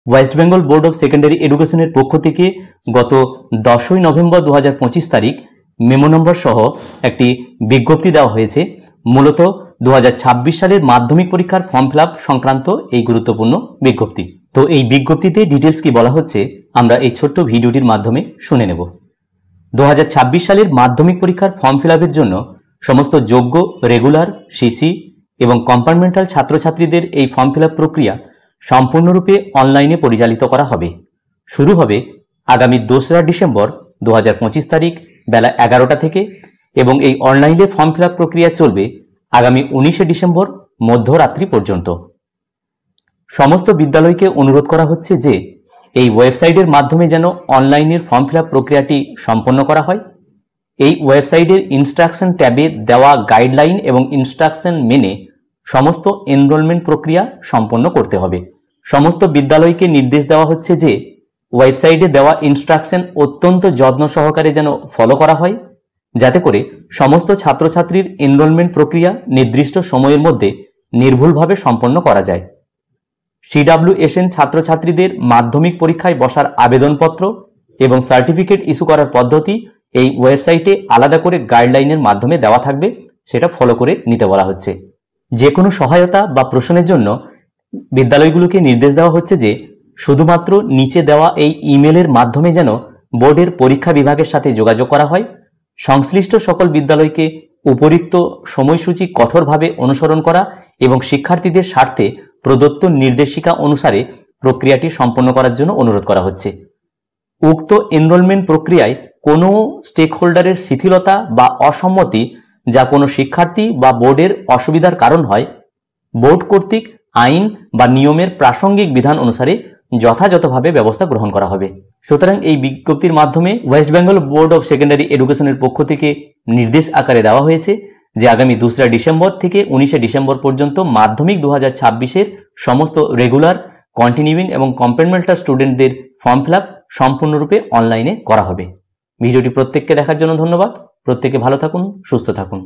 West Bengal board of secondary এডুকেশনের পক্ষ থেকে গত 10ই নভেম্বর 2025 তারিখ মেমো নম্বর সহ একটি বিজ্ঞপ্তি দেওয়া হয়েছে। মূলত 2026 সালের মাধ্যমিক পরীক্ষার ফর্ম ফিল আপ সংক্রান্ত এই গুরুত্বপূর্ণ বিজ্ঞপ্তি। তো এই বিজ্ঞপ্তিতে ডিটেলস কি বলা হচ্ছে আমরা এই ছোট্ট ভিডিওটির মাধ্যমে শুনে নেব। 2026 সালের মাধ্যমিক পরীক্ষার ফর্ম ফিল আপের জন্য সমস্ত যোগ্য রেগুলার, সিসি এবং কম্পার্টমেন্টাল ছাত্রছাত্রীদের এই ফর্ম ফিল আপ প্রক্রিয়া সম্পূর্ণরূপে অনলাইনে পরিচালিত করা হবে। শুরু হবে আগামী 2রা ডিসেম্বর 2025 তারিখ বেলা 11টা থেকে এবং এই অনলাইনে ফর্ম ফিল আপ প্রক্রিয়া চলবে আগামী 19শে ডিসেম্বর মধ্যরাত্রি পর্যন্ত। সমস্ত বিদ্যালয়কে অনুরোধ করা হচ্ছে যে এই ওয়েবসাইটের মাধ্যমে যেন অনলাইনের ফর্ম ফিল আপ প্রক্রিয়াটি সম্পন্ন করা হয়। এই ওয়েবসাইটের ইনস্ট্রাকশন ট্যাবে দেওয়া গাইডলাইন এবং ইনস্ট্রাকশন মেনে সমস্ত এনরোলমেন্ট প্রক্রিয়া সম্পন্ন করতে হবে। সমস্ত বিদ্যালয়কে নির্দেশ দেওয়া হচ্ছে যে ওয়েবসাইটে দেওয়া ইনস্ট্রাকশন অত্যন্ত যত্ন সহকারে যেন ফলো করা হয়, যাতে করে সমস্ত ছাত্রছাত্রীর এনরোলমেন্ট প্রক্রিয়া নির্দিষ্ট সময়ের মধ্যে নির্ভুলভাবে সম্পন্ন করা যায়। CWSN ছাত্রছাত্রীদের মাধ্যমিক পরীক্ষায় বসার আবেদনপত্র এবং সার্টিফিকেট ইস্যু করার পদ্ধতি এই ওয়েবসাইটে আলাদা করে গাইডলাইনের মাধ্যমে দেওয়া থাকবে, সেটা ফলো করে নিতে বলা হচ্ছে। যে কোনো সহায়তা বা প্রশ্নের জন্য বিদ্যালয়গুলোকে নির্দেশ দেওয়া হচ্ছে যে শুধুমাত্র নিচে দেওয়া এই ইমেলের মাধ্যমে যেন বোর্ডের পরীক্ষা বিভাগের সাথে যোগাযোগ করা হয়। সংশ্লিষ্ট সকল বিদ্যালয়কে উপরিক্ত সময়সূচি কঠোরভাবে অনুসরণ করা এবং শিক্ষার্থীদের স্বার্থে প্রদত্ত নির্দেশিকা অনুসারে প্রক্রিয়াটি সম্পন্ন করার জন্য অনুরোধ করা হচ্ছে। উক্ত এনরোলমেন্ট প্রক্রিয়ায় কোনো স্টেক হোল্ডারের শিথিলতা বা অসম্মতি যা কোনো শিক্ষার্থী বা বোর্ডের অসুবিধার কারণ হয়, বোর্ড কর্তৃক আইন বা নিয়মের প্রাসঙ্গিক বিধান অনুসারে যথাযথভাবে ব্যবস্থা গ্রহণ করা হবে। সুতরাং এই বিজ্ঞপ্তির মাধ্যমে West Bengal board of secondary এডুকেশনের পক্ষ থেকে নির্দেশ আকারে দেওয়া হয়েছে যে আগামী 2রা ডিসেম্বর থেকে 19শে ডিসেম্বর পর্যন্ত মাধ্যমিক 2026-এর সমস্ত রেগুলার, কন্টিনিউইং এবং কম্পার্টমেন্টাল স্টুডেন্টদের ফর্ম ফিল আপ সম্পূর্ণরূপে অনলাইনে করা হবে। ভিডিওটি প্রত্যেককে দেখার জন্য ধন্যবাদ। প্রত্যেকে ভালো থাকুন, সুস্থ থাকুন।